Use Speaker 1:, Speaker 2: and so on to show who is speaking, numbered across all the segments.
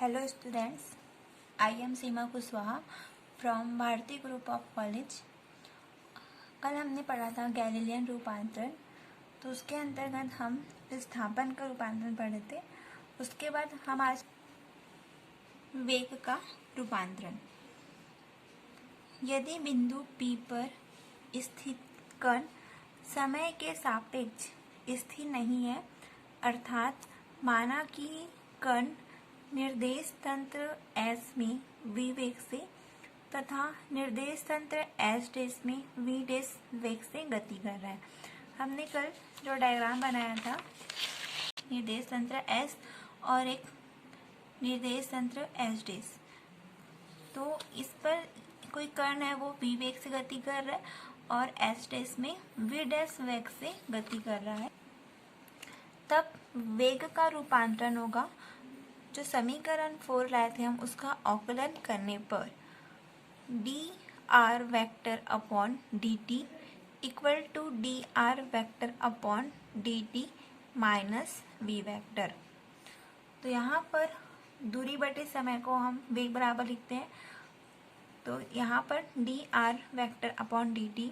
Speaker 1: Hello students, I am Seema Kushwaha from Bharti group of college. कल हमने पढ़ा था गैलीलियन रूपांतरण, तो उसके अंतर्गत हम विस्थापन का रूपांतरण पढ़े थे। उसके बाद हम आज वेग का रूपांतरण। यदि बिंदु P पर स्थित कण समय के सापेक्ष स्थिर नहीं है, अर्थात माना कि कण निर्देश तंत्र S में v वेग से तथा निर्देश तंत्र S' में v' वेग से गति कर रहा है। हमने कल जो डायग्राम बनाया था, निर्देश तंत्र S और एक निर्देश तंत्र S', तो इस पर कोई कण है वो v वेग से गति कर रहा है और S' में v' वेग से गति कर रहा है। तब वेग का रूपांतरण होगा। जो समीकरण 4 लाए थे हम, उसका अवकलन करने पर dr vector upon dt equal to dr vector upon dt minus v vector. तो यहाँ पर दूरी बटे समय को हम वेग बराबर लिखते हैं, तो यहाँ पर dr vector upon dt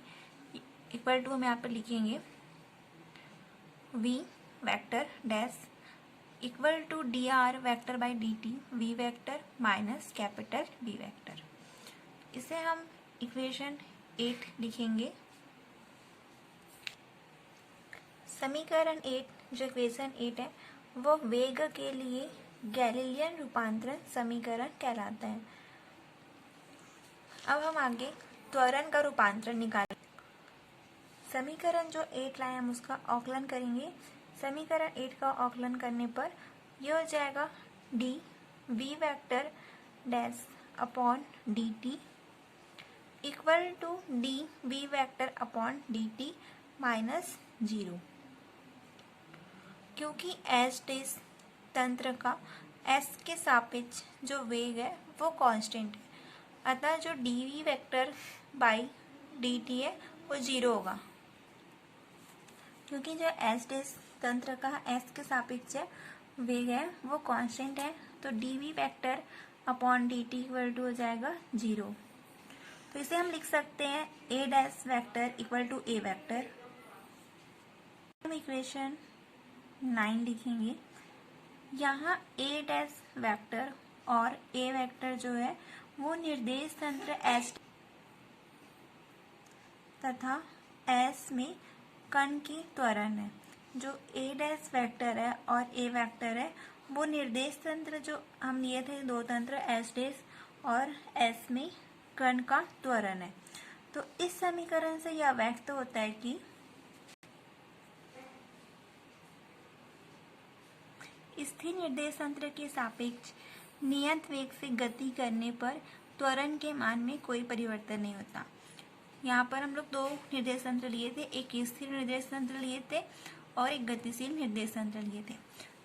Speaker 1: equal to हम यहाँ पर लिखेंगे v vector dash equal to dr vector by dt v vector minus capital V vector. इसे हम इक्वेशन 8 लिखेंगे। समीकरण 8 जो इक्वेशन 8 है वो वेग के लिए गैलीलियन रूपांतरण समीकरण कहलाता है। अब हम आगे त्वरण का रूपांतरण निकालें। समीकरण जो 8 लाए हम उसका अवकलन करेंगे। समीकरण 8 का अवकलन करने पर यह हो जाएगा d v vector dash upon dt equal to d v vector upon dt minus 0। क्योंकि S' तंत्र का S के सापेक्ष जो वेग है वो कांस्टेंट है, अतः जो dv वेक्टर बाई dt है वो 0 होगा। क्योंकि जो S' तंत्र का S के सापेक्ष वेग है वो कांस्टेंट है, तो dv vector upon dt equal to हो जाएगा 0। तो इसे हम लिख सकते हैं a' vector equal to a vector. हम इक्वेशन 9 लिखेंगे। यहाँ a' वेक्टर और a वेक्टर जो है वो निर्देश तंत्र S तथा S में कण की त्वरण है। जो a' वेक्टर है और a वेक्टर है वो निर्देश तंत्र जो हम लिए थे दो तंत्र S' और S में कण का त्वरण है। तो इस समीकरण से यह व्यक्त होता है कि स्थिर निर्देश तंत्र के सापेक्ष नियत वेग से गति करने पर त्वरण के मान में कोई परिवर्तन नहीं होता। यहाँ पर हम लोग दो निर्देश तंत्र लिए थे, एक स्थिर निर्देश तंत्र लिए थे और एक गतिशील निर्देश तंत्र लिए थे।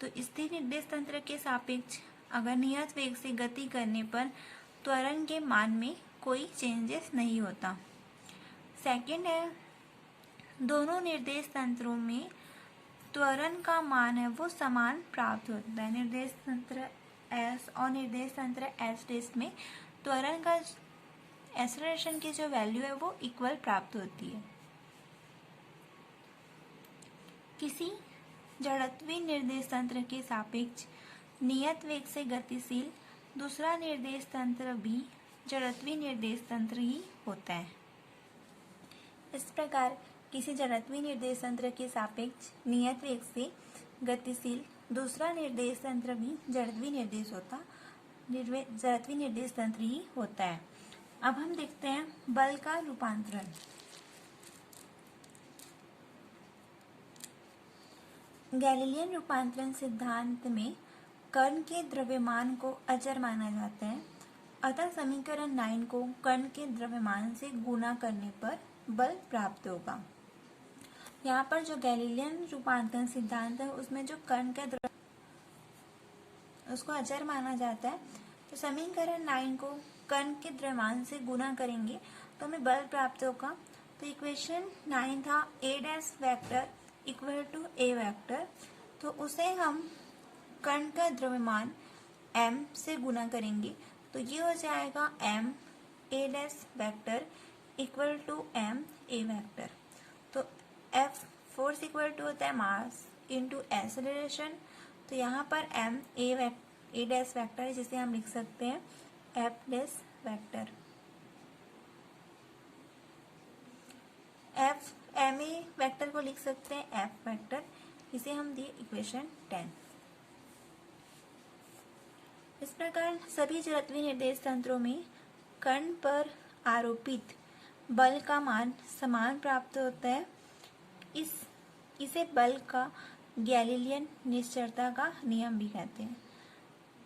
Speaker 1: तो स्थिर निर्देश तंत्र के सापेक्ष अगर नियत वेग से गति करने पर त्वरण के मान में कोई चेंजेस नहीं होता। सेकंड है, दोनों निर्देश तंत्रों में त्वरण का मान है वो समान प्राप्त होता है। निर्देश तंत्र S और निर्देश तंत्र S' में त्वरण का एक्सेलरेशन की जो वैल्यू है वो इक्वल प्राप्त होती है। किसी जड़त्वीय निर्देश तंत्र के सापेक्ष नियत वेग से गतिशील दूसरा निर्देश तंत्र भी जड़त्वीय निर्देश तंत्र ही होता है। इस प्रकार किसी जड़त्वीय निर्देश तंत्र के सापेक्ष नियत वेग से गतिशील दूसरा निर्देश तंत्र भी जड़त्वीय निर्देश तंत्र ही होता है। अब हम देखते हैं बल का रूपांतरण। गैलीलियन रूपांतरण सिद्धांत में कण के द्रव्यमान को अचर माना जाता है, अतः समीकरण 9 को कण के द्रव्यमान से गुणा करने पर बल प्राप्त होगा। यहाँ पर जो गैलीलियन रूपांतरण सिद्धांत है उसमें जो कण का उसको अचर माना जाता है, तो समीकरण 9 को कण के द्रव्यमान से गुणा करेंगे तो हमें बल प्राप्त होगा। तो इक्वेशन 9 था a' vector equal to a vector, तो उसे हम कण का द्रव्यमान m से गुना करेंगे तो ये हो जाएगा m a dash vector equal to m a vector. तो F फोर्स इक्वल टू होता है मास इंटू एक्सेलरेशन। तो यहाँ पर m a डैश वेक्टर है जिसे हम लिख सकते हैं F dash vector. F m a vector को लिख सकते हैं F वेक्टर, इसे हम दिए इक्वेशन 10। इस प्रकार सभी जड़त्वीय निर्देश तंत्रों में कण पर आरोपित बल का मान समान प्राप्त होता है। इसे बल का गैलीलियन निश्चरता का नियम भी कहते हैं।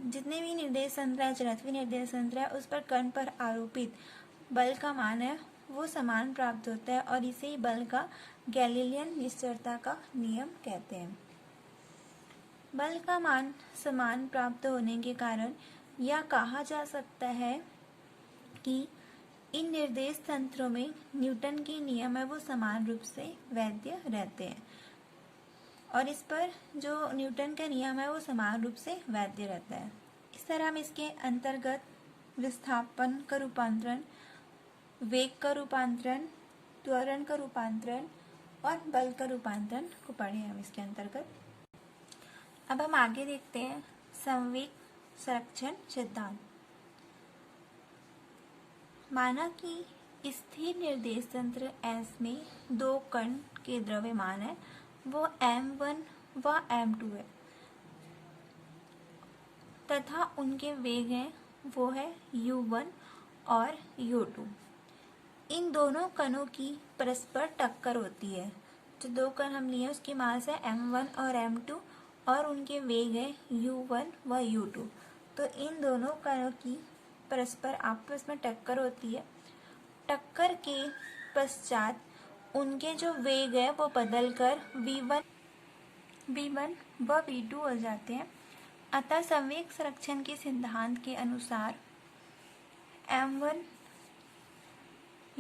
Speaker 1: जितने भी निर्देश तंत्र है, जड़त्वीय निर्देश तंत्र है, उस पर कण पर आरोपित बल का मान है वो समान प्राप्त होता है और इसे ही बल का गैलीलियन निश्चरता का नियम कहते हैं। बल का मान समान प्राप्त होने के कारण यह कहा जा सकता है कि इन निर्देश तंत्रों में न्यूटन के नियम है वो समान रूप से वैध रहते हैं और इस पर जो न्यूटन का नियम है वो समान रूप से वैध रहता है। इस तरह हम इसके अंतर्गत विस्थापन का रूपांतरण, वेग का रूपांतरण, त्वरण का रूपांतरण और बल का रूपांतरण को पढ़े हम इसके अंतर्गत। अब हम आगे देखते हैं संवेग संरक्षण सिद्धांत। माना कि स्थिर निर्देश तंत्र S में दो कण के द्रव्यमान है वो m1 व m2 है तथा उनके वेग हैं वो है u1 और u2। इन दोनों कणों की परस्पर टक्कर होती है। जो दो कण हम लिए उसकी मास है m1 और m2 और उनके वेग है u1 व u2। तो इन दोनों कणों की परस्पर आपस में टक्कर होती है। टक्कर के पश्चात उनके जो वेग है वो बदलकर v1 व v2 हो जाते हैं। अतः संवेग संरक्षण के सिद्धांत के अनुसार m1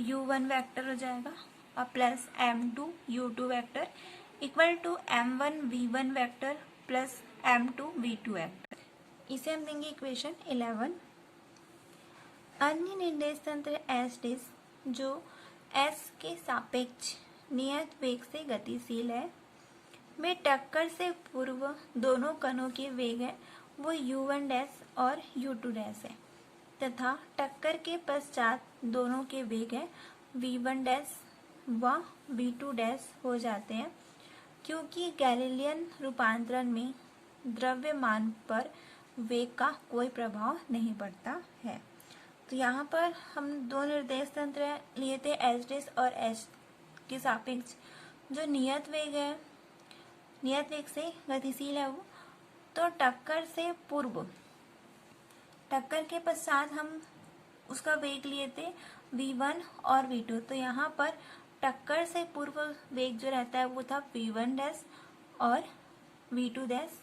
Speaker 1: u1 वेक्टर हो जाएगा और plus m2 u2 vector equal to m1 v1 vector plus m2 v2 vector. इसे हम देंगे इक्वेशन 11। अन्य निर्देश तंत्र S' जो S के सापेक्ष नियत वेग से गतिशील है में टक्कर से पूर्व दोनों कणों के वेग है वो u1 डैश और u2 डैश है तथा टक्कर के पश्चात दोनों के वेग है v1 डैश व v2 डैश हो जाते हैं क्योंकि गैलीलियन रूपांतरण में द्रव्यमान पर वेग का कोई प्रभाव नहीं पड़ता है। तो यहाँ पर हम दो निर्देश तंत्र लिए थे S' और S के सापेक्ष जो नियत वेग से गतिशील है वो, तो टक्कर से पूर्व, टक्कर के पश्चात हम उसका वेग लिए थे v1 और v2। तो यहाँ पर टक्कर से पूर्व वेग जो रहता है वो था v1 डैश और v2 डैश।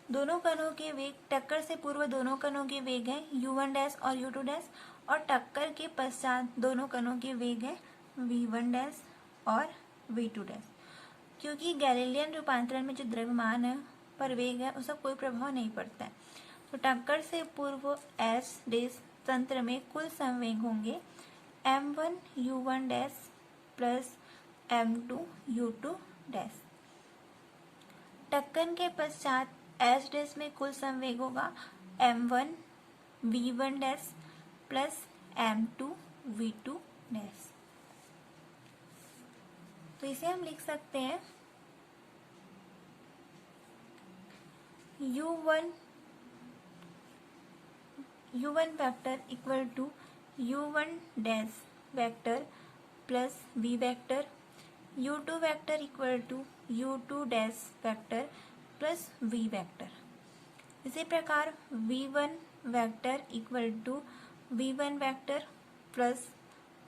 Speaker 1: दोनों कणों के वेग, टक्कर से पूर्व दोनों कणों के वेग है u1 डैश और u2 डैश और टक्कर के पश्चात दोनों कणों के वेग है v1 डैश और v2 डैश। क्योंकि गैलीलियन रूपांतरण में जो द्रव्यमान है पर वेग है उसका कोई प्रभाव नहीं पड़ता है। तो टक्कर से पूर्व S' तंत्र में कुल संवेग होंगे m1 u1 dash plus m2 u2 dash. टक्कर के पश्चात S' में कुल संवेग होगा m1 v1 dash plus m2 v2 dash. तो इसे हम लिख सकते हैं u1 vector equal to u1 dash vector plus v vector, u2 vector equal to u2 dash vector plus v vector. इसी प्रकार v1 vector equal to v1 vector plus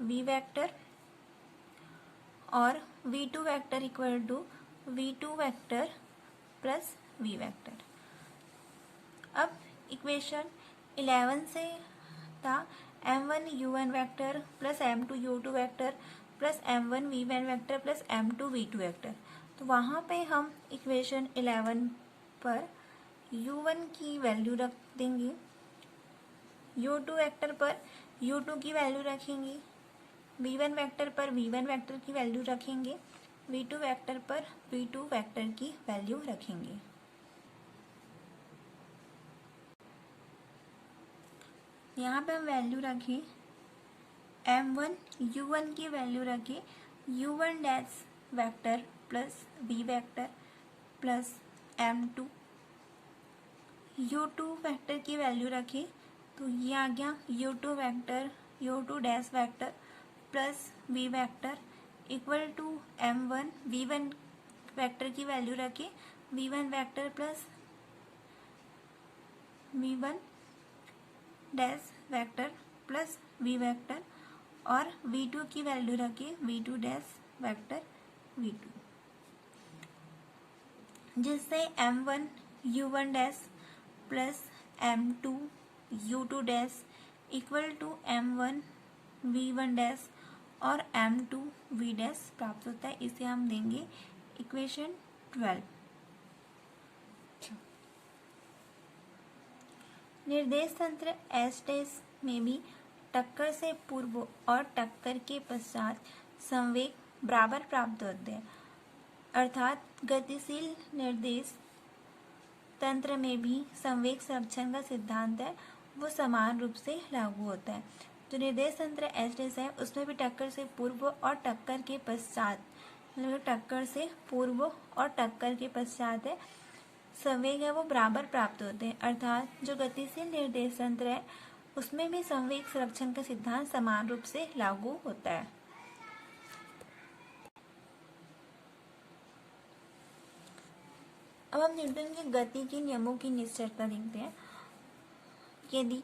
Speaker 1: v vector और v2 vector equal to v2 vector plus v vector. अब equation 11 से था m1 u1 vector plus m2 u2 vector plus m1 v1 vector plus m2 v2 vector. तो वहाँ पे हम equation 11 पर u1 की वैल्यू रख देंगे, u2 वेक्टर पर u2 की वैल्यू रखेंगे, v1 वेक्टर पर v1 वेक्टर की वैल्यू रखेंगे, v2 वेक्टर पर v2 वेक्टर की वैल्यू रखेंगे। यहाँ पे हम वैल्यू रखें m1 u1 की वैल्यू रखें u1 dash vector plus v vector plus m2 u2 vector की वैल्यू रखें तो ये आ गया u2 vector u2 dash vector plus v vector equal to m1 v1 vector की वैल्यू रखें v1 vector plus v1 dash vector plus v vector और v2 की वैल्यू रखें v2 डैश वेक्टर v2, जिससे m1 u1 dash plus m2 u2 dash equal to m1 v1 dash और m2 v dash प्राप्त होता है। इसे हम देंगे इक्वेशन 12। निर्देश तंत्र एस डैश में भी टक्कर से पूर्व और टक्कर के पश्चात संवेग बराबर प्राप्त होते हैं, अर्थात गतिशील निर्देश तंत्र में भी संवेग संरक्षण का सिद्धांत है वो समान रूप से लागू होता है। जो निर्देश तंत्र एस डैश है उसमें भी टक्कर से पूर्व और टक्कर के पश्चात, मतलब टक्कर से पूर्व और टक्कर के पश्चात है संवेग है वो बराबर प्राप्त होते हैं, अर्थात जो गतिशील निर्देश तंत्र है उसमें भी संवेग संरक्षण का सिद्धांत समान रूप से लागू होता है। अब हम न्यूटन की गति के नियमों की निश्चयता देखते हैं। यदि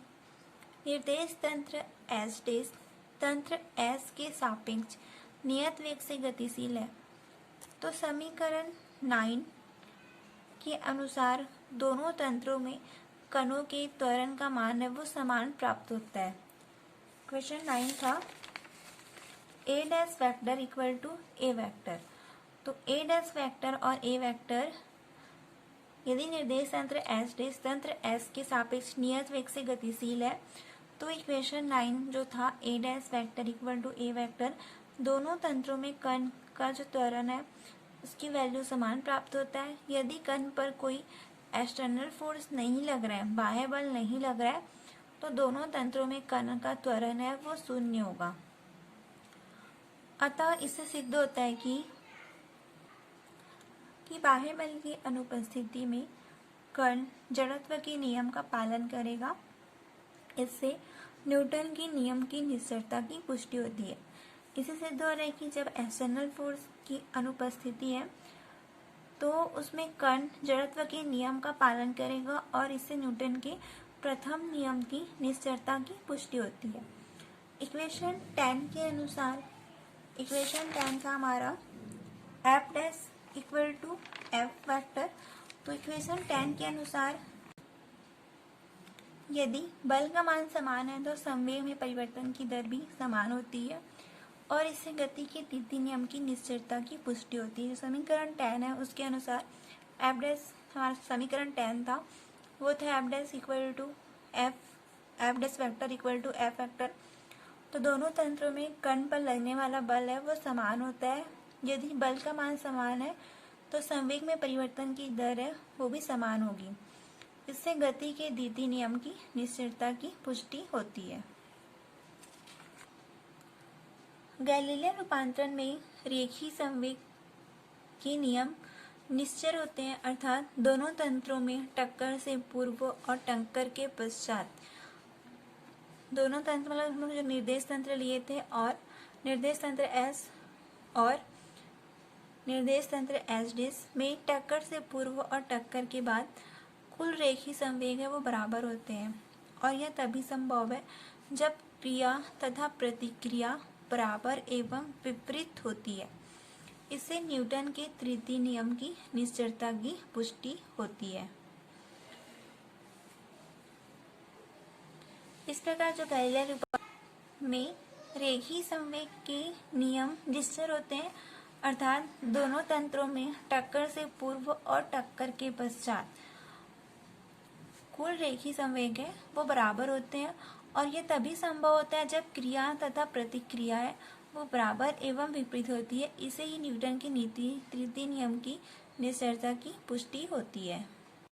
Speaker 1: निर्देश तंत्र एस डैश तंत्र एस के सापेक्ष नियत वेग से गतिशील है तो समीकरण 9 के अनुसार दोनों तंत्रों में कणों के त्वरण का मान है वो समान प्राप्त होता है। क्वेश्चन 9 था A dash vector equal to A vector, तो ए डैश वेक्टर और ए वेक्टर यदि निर्देश तंत्र एस डैश तंत्र एस के सापेक्ष नियत वेग से गतिशील है तो इक्वेशन 9 जो था A dash vector equal to A vector, दोनों तंत्रों में कण का जो त्वरण है उसकी वैल्यू समान प्राप्त होता है। यदि कण पर कोई एक्सटर्नल फोर्स नहीं लग रहा है, बाह्य बल नहीं लग रहा है, तो दोनों तंत्रों में कण का त्वरण है वो शून्य होगा। अतः इससे सिद्ध होता है कि बाह्य बल की अनुपस्थिति में कण जड़त्व के नियम का पालन करेगा। इससे न्यूटन के नियम की निश्चयता की पुष्टि होती है। इसे सिद्ध हो रहा है कि जब एक्सटर्नल फोर्स की अनुपस्थिति है तो उसमें कण जड़त्व के नियम का पालन करेगा और इससे न्यूटन के प्रथम नियम की निश्चयता की पुष्टि होती है। इक्वेशन 10 के अनुसार, इक्वेशन 10 था हमारा F dash equal to F vector, तो इक्वेशन 10 के अनुसार यदि बल का मान समान है तो संवेग में परिवर्तन की दर भी समान होती है और इससे गति के द्वितीय नियम की निश्चयता की पुष्टि होती है। जो समीकरण 10 है उसके अनुसार एफ डैश, हमारा समीकरण 10 था वो था F dash equal to F dash vector equal to F vector, तो दोनों तंत्रों में कण पर लगने वाला बल है वो समान होता है। यदि बल का मान समान है तो संवेग में परिवर्तन की दर है वो भी समान होगी। इससे गति के द्वितीय नियम की निश्चयता की पुष्टि होती है। गैलीलियन रूपांतरण में रेखीय संवेग के नियम निश्चय होते हैं, अर्थात दोनों तंत्रों में टक्कर से पूर्व और टक्कर के पश्चात, दोनों तंत्र मतलब हम लोग जो निर्देश तंत्र लिए थे और निर्देश तंत्र एस और निर्देश तंत्र एस डैश में टक्कर से पूर्व और टक्कर के बाद कुल रेखीय संवेग है वो बराबर होते हैं और यह तभी संभव है जब क्रिया तथा प्रतिक्रिया बराबर एवं विपरीत होती है। इससे न्यूटन के तृतीय नियम की निश्चयता की पुष्टि होती है। इस प्रकार जो गैलीलियन रूपांतरण में रेखीय संवेग के नियम निश्चय होते हैं, अर्थात दोनों तंत्रों में टक्कर से पूर्व और टक्कर के पश्चात कुल रेखीय संवेग है वो बराबर होते हैं और ये तभी संभव होता है जब क्रिया तथा प्रतिक्रिया है वो बराबर एवं विपरीत होती है। इसे ही न्यूटन की नीति तृतीय नियम की निश्चयता की पुष्टि होती है।